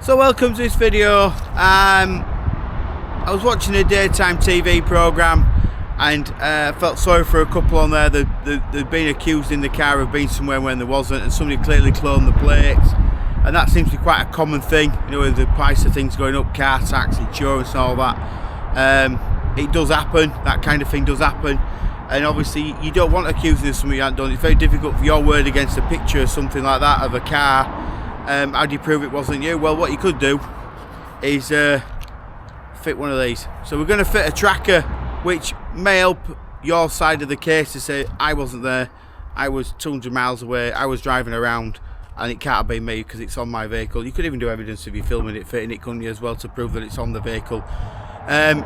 So welcome to this video. I was watching a daytime TV programme and felt sorry for a couple on there. They'd been accused in the car of being somewhere when there wasn't, and somebody clearly cloned the plates, and that seems to be quite a common thing, you know, with the price of things going up, car tax, insurance and all that. It does happen, that kind of thing does happen, and obviously you don't want accusing of something you haven't done. It's very difficult for your word against a picture or something like that of a car. How do you prove it wasn't you? Well, what you could do is fit one of these. So we're going to fit a tracker which may help your side of the case to say, I wasn't there, I was 200 miles away, I was driving around, and it can't have been me because it's on my vehicle. You could even do evidence of you filming it, fitting it, couldn't you, as well, to prove that it's on the vehicle.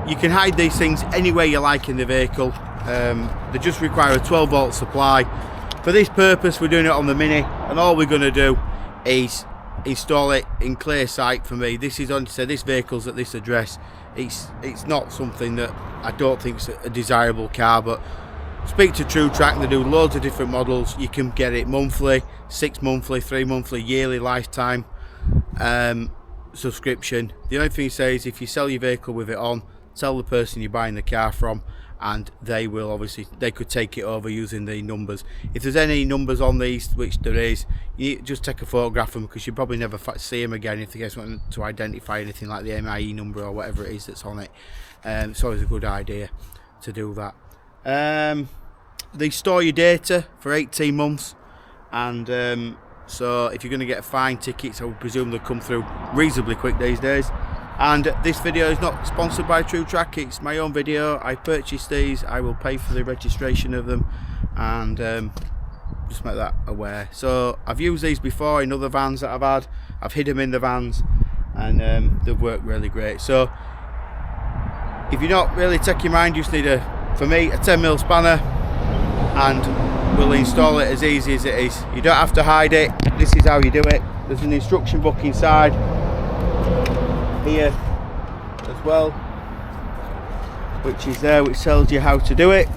You can hide these things anywhere you like in the vehicle. They just require a 12 volt supply. For this purpose we're doing it on the Mini, and all we're going to do is install it in clear sight. For me, this is on, say this vehicle's at this address. It's not something that I don't think is a desirable car, but speak to True Track, they do loads of different models. You can get it monthly, 6 monthly, 3 monthly, yearly, lifetime subscription. The only thing you say is if you sell your vehicle with it on, tell the person you're buying the car from, and they will obviously, they could take it over using the numbers. If there's any numbers on these, which there is, you just take a photograph of them, because you probably never see them again if they guys want to identify anything like the MIE number or whatever it is that's on it. It's always a good idea to do that. They store your data for 18 months, and so if you're going to get fine tickets, I would presume they'll come through reasonably quick these days. And this video is not sponsored by True Track, it's my own video. I purchased these, I will pay for the registration of them, and just make that aware. So I've used these before in other vans that I've had. I've hid them in the vans, and they've worked really great. So if you're not really taking your mind, you just need for me, a 10mm spanner, and we'll install it as easy as it is. You don't have to hide it, this is how you do it. There's an instruction book inside here as well, which is there, which tells you how to do it,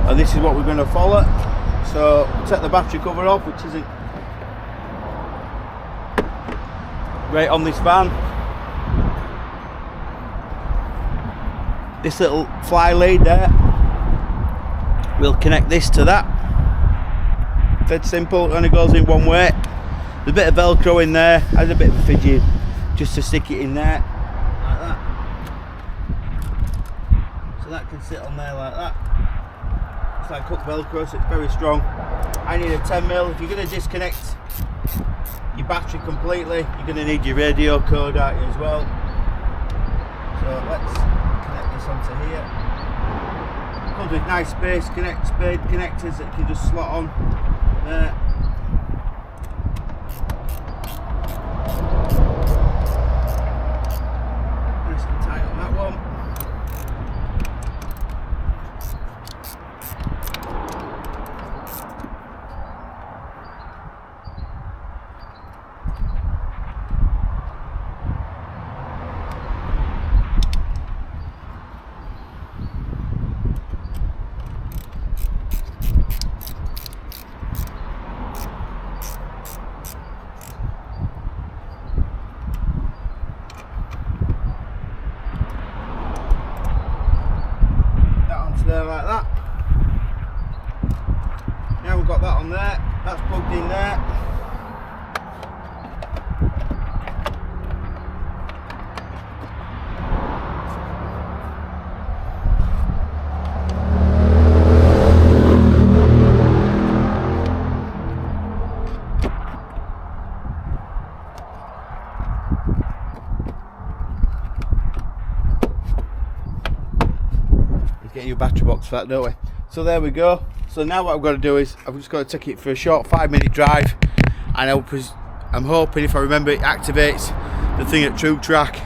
and this is what we're going to follow. So take the battery cover off, which isn't great on this van. This little fly lead there, we'll connect this to that. Dead simple, it only goes in one way. There's a bit of velcro in there, has a bit of a fidget just to stick it in there like that, so that can sit on there like that. It's like cut velcro, so it's very strong. I need a 10mm. If you're going to disconnect your battery completely, you're going to need your radio cord out as well. So let's connect this onto here. It comes with nice space spade connectors that you can just slot on there. There like that. Now we've got that on there, that's plugged in there. Getting your battery box for that, don't we? So there we go. So now what I've got to do is I've just got to take it for a short 5-minute drive, and I'm hoping, if I remember, it activates the thing at True Track,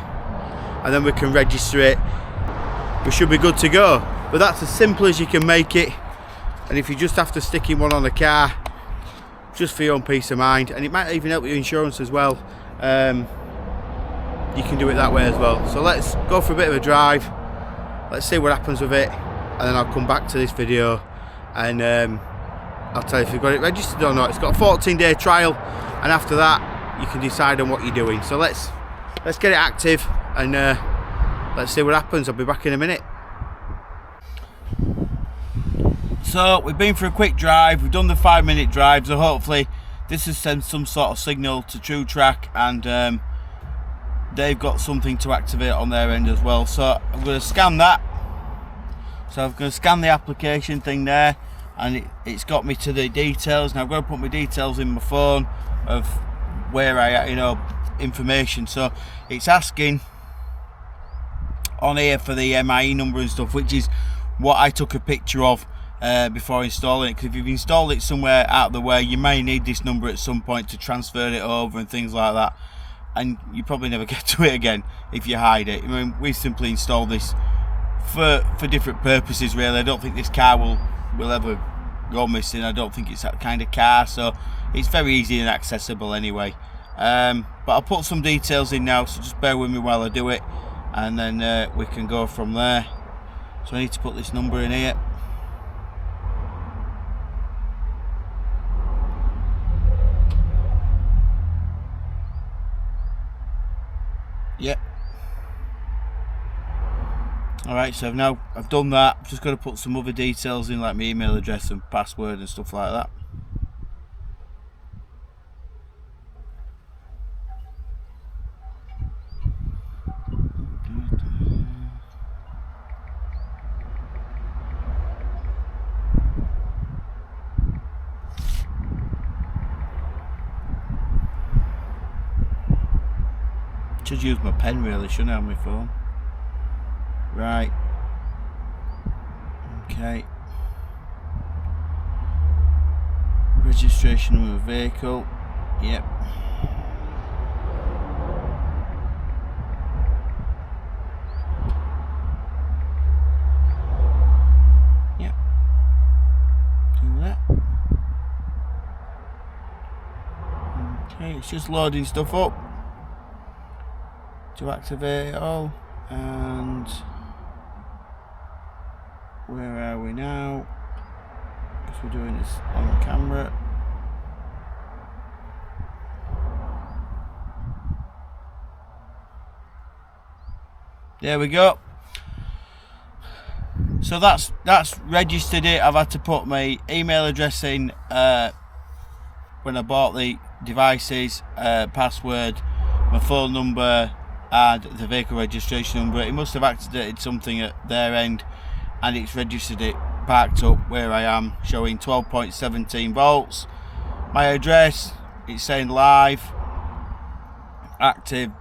and then we can register it. We should be good to go. But that's as simple as you can make it, and if you just have to stick in one on the car, just for your own peace of mind, and it might even help with your insurance as well, you can do it that way as well. So let's go for a bit of a drive. Let's see what happens with it, and then I'll come back to this video and I'll tell you if you've got it registered or not. It's got a 14-day trial, and after that you can decide on what you're doing. So let's get it active and let's see what happens. I'll be back in a minute. So we've been for a quick drive. We've done the 5-minute drive, so hopefully this has sent some sort of signal to TrueTrack, and they've got something to activate on their end as well. So I'm going to scan that. So I'm going to scan the application thing there, and it's got me to the details. Now I've got to put my details in my phone of where I, information. So it's asking on here for the MIE number and stuff, which is what I took a picture of before installing it, because if you've installed it somewhere out of the way, you may need this number at some point to transfer it over and things like that, and you probably never get to it again if you hide it. I mean, we simply installed this for different purposes really. I don't think this car will ever go missing. I don't think it's that kind of car, so it's very easy and accessible anyway. But I'll put some details in now, so just bear with me while I do it, and then we can go from there. So I need to put this number in here. Yep. Alright, so now I've done that. I've just got to put some other details in, like my email address and password and stuff like that. Should use my pen really, shouldn't I, on my phone? Right. Okay. Registration of a vehicle. Yep. Yep. Do that. Okay, it's just loading stuff up to activate it all. And where are we now? Because we're doing this on camera. There we go. So that's registered it. I've had to put my email address in when I bought the devices, password, my phone number, and the vehicle registration number. It must have activated something at their end, and it's registered it backed up where I am, showing 12.17 volts. My address, it's saying live, active,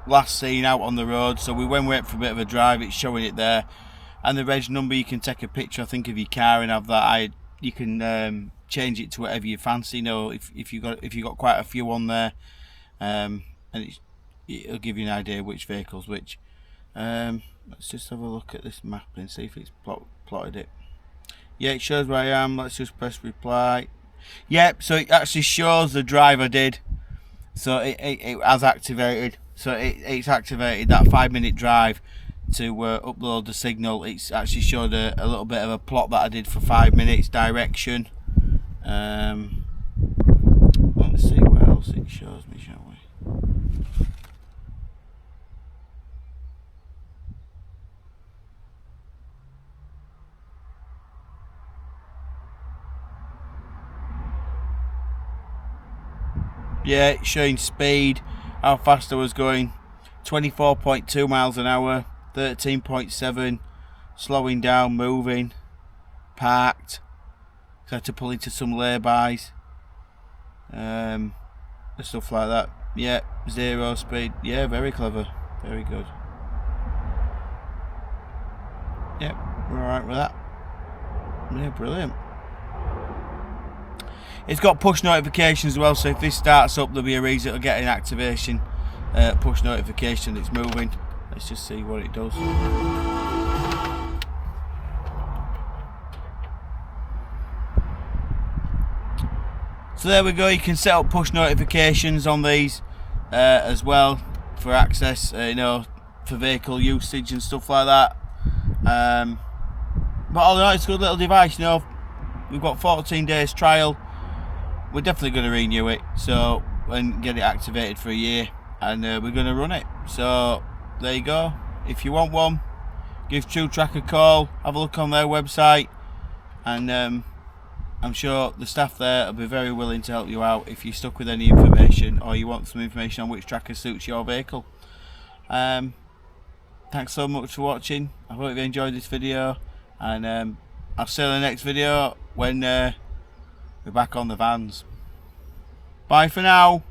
last seen out on the road. So when we went for a bit of a drive, it's showing it there. And the reg number, you can take a picture, I think, of your car and have that. You can change it to whatever you fancy. If you got quite a few on there, and it'll give you an idea which vehicle's which. Let's just have a look at this map and see if it's plotted it. Yeah, it shows where I am. Let's just press reply. Yep, so it actually shows the drive I did. So it has activated. So it's activated that 5-minute drive to upload the signal. It's actually showed a little bit of a plot that I did for 5 minutes, direction. Let's see what else it shows me, shall we? Yeah, it's showing speed, how fast I was going, 24.2 miles an hour, 13.7, slowing down, moving, parked, so I had to pull into some lay-bys, stuff like that. Yeah, 0 speed. Yeah, very clever, very good. Yep, we're alright with that. Yeah, brilliant. It's got push notifications as well, so if this starts up, there'll be a reason it'll get an activation push notification. It's moving. Let's just see what it does. So there we go. You can set up push notifications on these as well for access, for vehicle usage and stuff like that. But all in all, it's a good little device. We've got 14 days trial. We're definitely going to renew it, so and get it activated for a year, and we're going to run it. So there you go. If you want one, give TrueTrack a call, have a look on their website, and I'm sure the staff there will be very willing to help you out if you're stuck with any information or you want some information on which tracker suits your vehicle. Thanks so much for watching. I hope you enjoyed this video, and I'll see you in the next video when we're back on the vans. Bye for now.